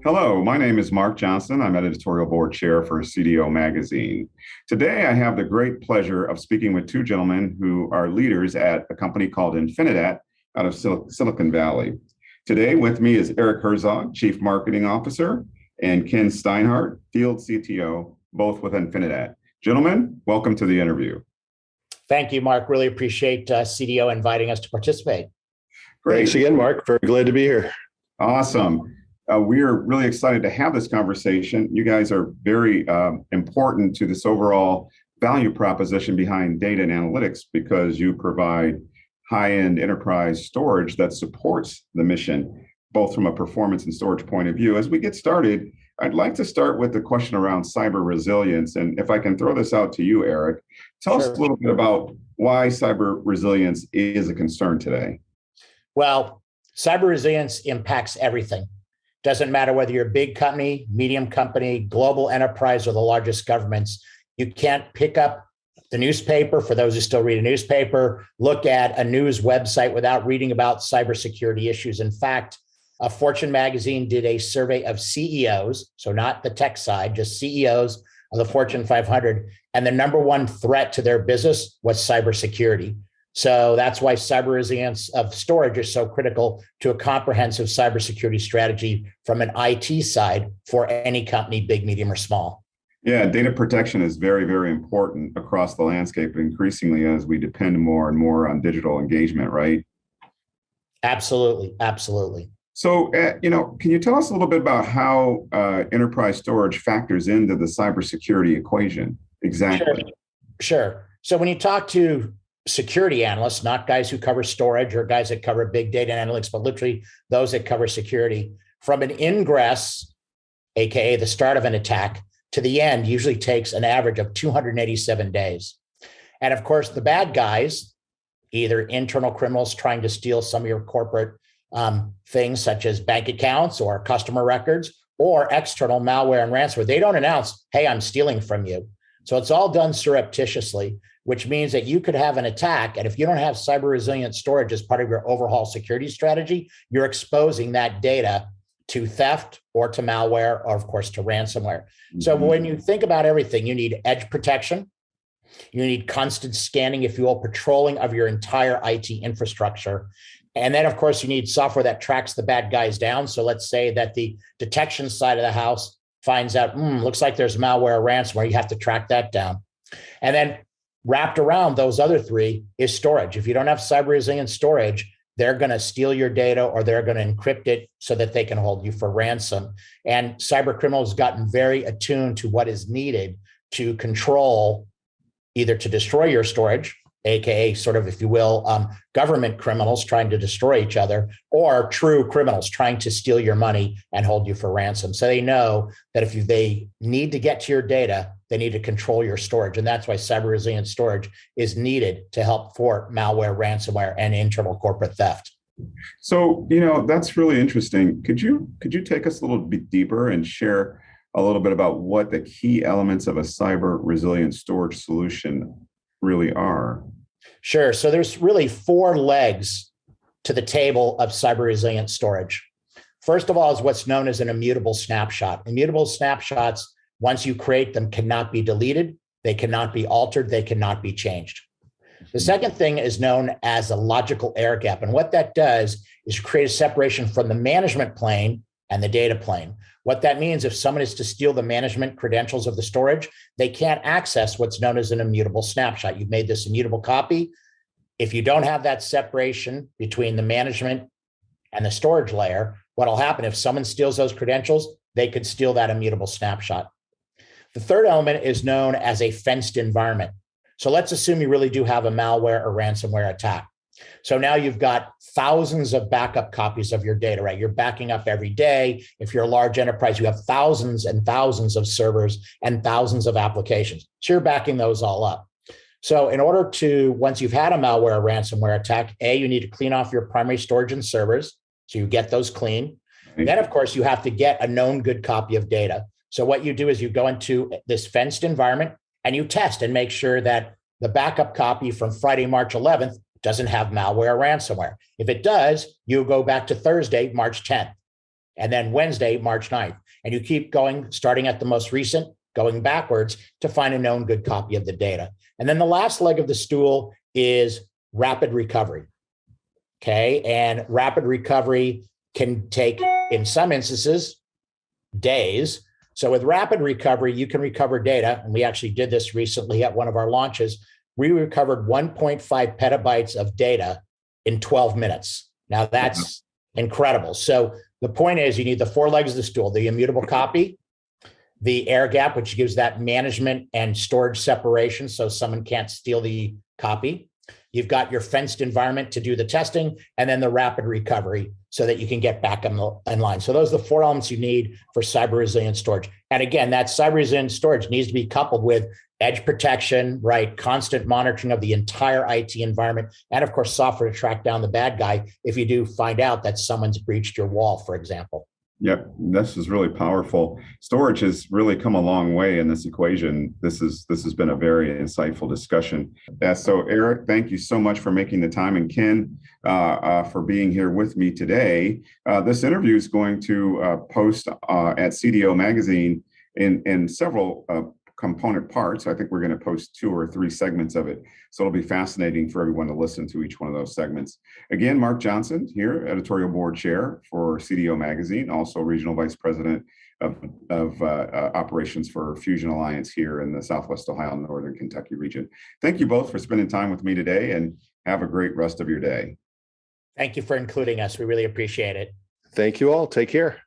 Hello, my name is Mark Johnson. I'm Editorial Board Chair for CDO Magazine. Today, I have the great pleasure of speaking with two gentlemen who are leaders at a company called INFINIDAT out of Silicon Valley. Today, with me is Eric Herzog, Chief Marketing Officer, and Ken Steinhardt, Field CTO, both with INFINIDAT. Gentlemen, welcome to the interview. Thank you, Mark. Really appreciate CDO inviting us to participate. Great. Thanks again, Mark. Very glad to be here. Awesome. We are really excited to have this conversation. You guys are very important to this overall value proposition behind data and analytics because you provide high-end enterprise storage that supports the mission, both from a performance and storage point of view. As we get started, I'd like to start with the question around cyber resilience. And if I can throw this out to you, Eric, tell us a little bit about why cyber resilience is a concern today. Well, cyber resilience impacts everything. Doesn't matter whether you're a big company, medium company, global enterprise, or the largest governments. You can't pick up the newspaper, for those who still read a newspaper, look at a news website without reading about cybersecurity issues. In fact, Fortune Magazine did a survey of CEOs, so not the tech side, just CEOs of the Fortune 500, and the number one threat to their business was cybersecurity. So that's why cyber resilience of storage is so critical to a comprehensive cybersecurity strategy from an IT side for any company, big, medium, or small. Yeah, data protection is very, very important across the landscape, increasingly as we depend more and more on digital engagement, right? Absolutely, absolutely. So, can you tell us a little bit about how enterprise storage factors into the cybersecurity equation? Exactly. Sure. So when you talk to security analysts, not guys who cover storage or guys that cover big data analytics, but literally those that cover security, from an ingress, AKA the start of an attack, to the end usually takes an average of 287 days. And of course, the bad guys, either internal criminals trying to steal some of your corporate things such as bank accounts or customer records, or external malware and ransomware, they don't announce, hey, I'm stealing from you. So it's all done surreptitiously, which means that you could have an attack. And if you don't have cyber resilient storage as part of your overall security strategy, you're exposing that data to theft or to malware, or of course to ransomware. Mm-hmm. So when you think about everything, you need edge protection. You need constant scanning, if you will, patrolling of your entire IT infrastructure. And then, of course, you need software that tracks the bad guys down. So let's say that the detection side of the house finds out, looks like there's malware or ransomware. You have to track that down. And then wrapped around those other three is storage. If you don't have cyber resilient storage, they're going to steal your data or they're going to encrypt it so that they can hold you for ransom. And cyber criminals have gotten very attuned to what is needed to control, either to destroy your storage, AKA sort of, if you will, government criminals trying to destroy each other, or true criminals trying to steal your money and hold you for ransom. So they know that if they need to get to your data, they need to control your storage. And that's why cyber resilient storage is needed to help thwart malware, ransomware, and internal corporate theft. So, that's really interesting. Could you take us a little bit deeper and share a little bit about what the key elements of a cyber resilient storage solution really are? Sure. So there's really four legs to the table of cyber resilient storage. First of all is what's known as an immutable snapshot. Immutable snapshots, once you create them, cannot be deleted. They cannot be altered. They cannot be changed. The second thing is known as a logical air gap. And what that does is create a separation from the management plane and the data plane. What that means, if someone is to steal the management credentials of the storage, they can't access what's known as an immutable snapshot. You've made this immutable copy. If you don't have that separation between the management and the storage layer, what'll happen if someone steals those credentials, they could steal that immutable snapshot. The third element is known as a fenced environment. So let's assume you really do have a malware or ransomware attack. So now you've got thousands of backup copies of your data, right? You're backing up every day. If you're a large enterprise, you have thousands and thousands of servers and thousands of applications. So you're backing those all up. So in order to, once you've had a malware or ransomware attack, you need to clean off your primary storage and servers. So you get those clean. Then, of course, you have to get a known good copy of data. So what you do is you go into this fenced environment and you test and make sure that the backup copy from Friday, March 11th doesn't have malware or ransomware. If it does, you go back to Thursday, March 10th. and then Wednesday, March 9th. And you keep going, starting at the most recent, going backwards to find a known good copy of the data. And then the last leg of the stool is rapid recovery. Okay. And rapid recovery can take, in some instances, days. So with rapid recovery, you can recover data. And we actually did this recently at one of our launches. We recovered 1.5 petabytes of data in 12 minutes. Now that's incredible. So the point is, you need the four legs of the stool: the immutable copy, the air gap, which gives that management and storage separation so someone can't steal the copy. You've got your fenced environment to do the testing, and then the rapid recovery so that you can get back in line. So those are the four elements you need for cyber resilient storage. And again, that cyber resilient storage needs to be coupled with edge protection, right? Constant monitoring of the entire IT environment, and of course, software to track down the bad guy if you do find out that someone's breached your wall, for example. Yep, this is really powerful. Storage has really come a long way in this equation. This has been a very insightful discussion. So Eric, thank you so much for making the time, and Ken for being here with me today. This interview is going to post at CDO Magazine in several component parts. I think we're going to post 2 or 3 segments of it. So it'll be fascinating for everyone to listen to each one of those segments. Again, Mark Johnson here, editorial board chair for CDO Magazine, also regional vice president of operations for Fusion Alliance here in the Southwest Ohio and Northern Kentucky region. Thank you both for spending time with me today, and have a great rest of your day. Thank you for including us. We really appreciate it. Thank you all. Take care.